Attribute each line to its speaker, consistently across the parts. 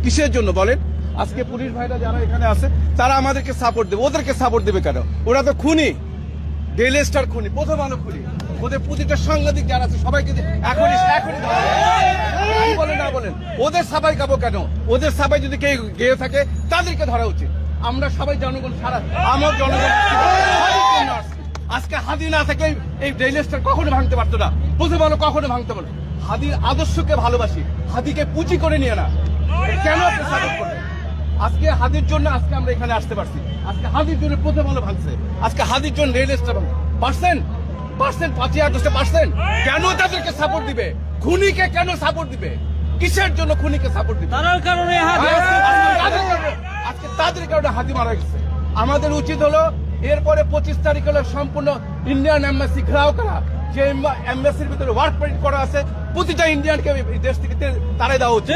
Speaker 1: কিসের জন্য বলেন? আজকে পুলিশ ভাইরা যারা এখানে আছে তারা আমাদেরকে সাপোর্ট দেবে, ওদেরকে সাপোর্ট দেবে কেন? ওরা তো খুনি, ডেইলি স্টার খুনি, প্রথম আলো খুনি, ওদের প্রতিটা সাংবাদিক যারা আছে সবাইকে এখনই বলেন না বলেন, ওদের সাবাই গাবো কেন? ওদের সাবাই যদি কেউ গেয়ে থাকে তাদেরকে ধরা উচিত। আমরা সবাই জনগণ, সারা আমার জনগণ আজকে হাদি না থেকে এই ডেইলি স্টার কখনো ভাঙতে পারতো না, প্রথম আলো কখনো ভাঙতে পারতো। হাদির আদর্শকে ভালোবাসি, হাদিকে পুঁজি করে নিয়ে না, কেন আপনি সাপোর্ট করবেন? আজকে হাদির জন্য আজকে আমরা এখানে আসতে পারছি, আজকে হাদির জন্য প্রথম আলো ভাঙছে, আজকে হাদির জন্য ডেইলি স্টার পারছেন 5 আগস্টে পারছেন। কেন তাদেরকে সাপোর্ট দিবে? খুনিকে কেন সাপোর্ট দিবে? কিসের জন্য খুনিকে সাপোর্ট দিবে?
Speaker 2: তার কারণে
Speaker 1: আজকে তাদের কারণে হাদি মারা গেছে। আমাদের উচিত হলো এরপরে 25 তারিখ হলো সম্পূর্ণ ইন্ডিয়ান এম্বাসি ঘেরাও করা, যে এম্বাসির ভিতরে ওয়ার্ক পারমিট করা আছে প্রতিটা ইন্ডিয়ানকে দেশ থেকে তাড়াই দেওয়া উচিত।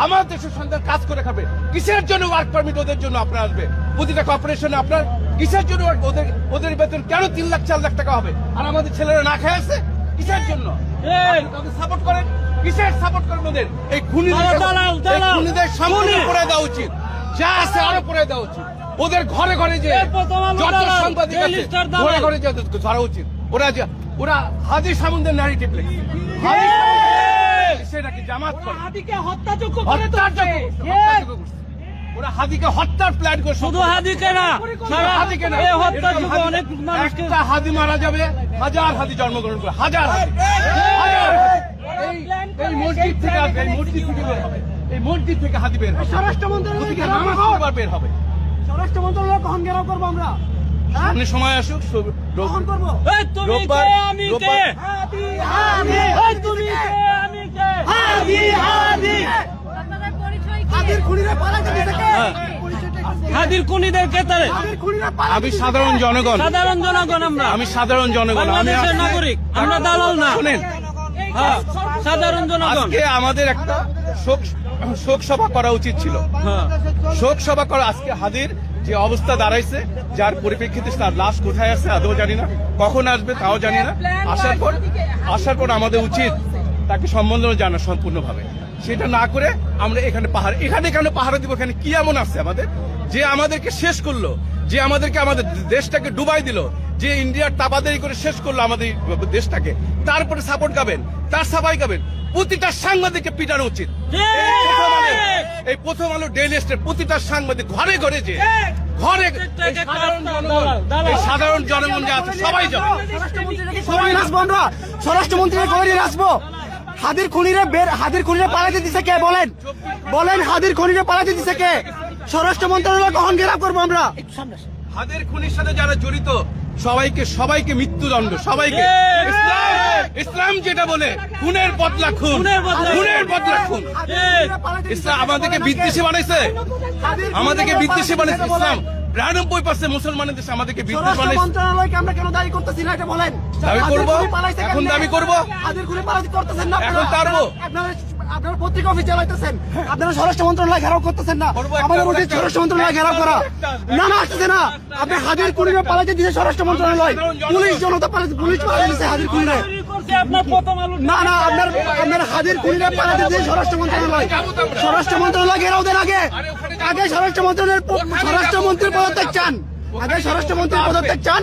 Speaker 1: আমার দেশের সন্তান কাজ করে খাবে, কিসের জন্য ওয়ার্ক পারমিট ওদের জন্য আপনার আসবে? প্রতিটা কর্পোরেশনে আপনার কিসের জন্য ওদের বেতন কেন 3 লাখ 4 লাখ টাকা হবে, আর আমাদের ছেলেরা না খেয়ে আছে? কিসের জন্য সাপোর্ট করেন? কিসের সাপোর্ট করেন ওদের? এই খুনিদের সামনে পড়ে দেওয়া উচিত, যা আছে আরো পড়ে দেওয়া উচিত। ওদের ঘরে ঘরে যে যত সাংবাদিক আছে ঘরে ঘরে যে ধরা উচিত। ওরা হাদি সামুদ্রের ন্যারেটিভ লেখে, সেটা কি জামাত করে? ওরা হাদিকে হত্যার প্ল্যান করে, শুধু হাদিকে না, একটা হাদি মারা যাবে, হাজার হাদি জন্মগ্রহণ করে, হাজার হাদি। এই মসজিদ থেকে আসবে, এই মসজিদ থেকে বের হবে, এই মসজিদ থেকে হাদি বের হবে, স্বরাষ্ট্র বের হবে।
Speaker 3: স্বরাষ্ট্র মন্ত্রণালয় কখন ঘেরাও করবো আমরা?
Speaker 1: সামনে সময় আসুক,
Speaker 3: কখন করবো?
Speaker 2: হাদির খুনিদের কেতারে
Speaker 1: আমি সাধারণ জনগণ, আমি সাধারণ জনগণ, আমি
Speaker 2: নাগরিক, আমরা দালাল না,
Speaker 1: শুনেন,
Speaker 2: সাধারণ জনগণ।
Speaker 1: আজকে আমাদের একটা শোক সভা করা উচিত ছিল, শোক সভা করা। আজকে হাদির যে অবস্থা দাঁড়াইছে, যার পরিপ্রেক্ষিতে তার লাশ কোথায় আছে আদৌ জানি না, কখন আসবে তাও জানি না। আসার পর আমাদের উচিত তাকে সম্বোধন জানা সম্পূর্ণভাবে। সেটা না করে আমরা এখানে কেন পাহারা দিব? এখানে কি এমন আছে আমাদের যে আমাদেরকে শেষ করলো, যে আমাদের দেশটাকে ডুবাই দিল, যে ইন্ডিয়ার তাবাদারি করে শেষ করলো আমাদের দেশটাকে, তারপরে সাপোর্ট গাবেন, তার সাবাই গাবেন? প্রতিটা সাংবাদিককে পিটানো উচিত। এই প্রথম আলো ডেইলি স্টার প্রতিটা সাংবাদিক ঘরে ঘরে যে সাধারণ জনগণ যে আছে সবাই যাবে।
Speaker 3: স্বরাষ্ট্রমন্ত্রী কবে আসবো? হাদির খুনিরা পালাতে দিছে কে? বলেন হাদির খুনিরা পালাতে দিছে কে? স্বরাষ্ট্র মন্ত্রণালয় কখন ঘেরাও করবো আমরা?
Speaker 1: হাদির খুনির সাথে যারা জড়িত সবাইকে মৃত্যুদণ্ড, সবাইকে। ইসলাম যেটা বলে খুনের বদলা খুন, খুনের বদলা খুন। ইসলাম আমাদেরকে বিদ্বেষী বানাইছে, ইসলাম 92% মুসলমানের দেশে আমাদেরকে বিদ্বেষ বানাইছে।
Speaker 3: মন্ত্রণালয়কে আমরা কেন দায়ী করতেছি না? এটা বলেন।
Speaker 1: দাবি করবো, এখন দাবি করবো,
Speaker 3: হাদির খুনি পালাতে করতেছেন না,
Speaker 1: এখন পারবো।
Speaker 3: আপনারা পত্রিকা অফিস চালাইতেছেন, আপনারা স্বরাষ্ট্র মন্ত্রণালয় ঘেরাও করতেছেন না। আমাদের উচিত স্বরাষ্ট্র মন্ত্রণালয় ঘেরাও করা। না আসতেছে না, আপনি হাদির খুনিরা পালাতে দিয়েছে স্বরাষ্ট্র মন্ত্রণালয়, পুলিশ জনতা পালাতে, পুলিশ পালাতে দিয়েছে হাদির খুনিরা। না আপনার হাদির খুনিরা পালাতে দিয়েছে স্বরাষ্ট্র মন্ত্রণালয় ঘেরাও দেন। আগে স্বরাষ্ট্রমন্ত্রীর পদত্যাগ চান,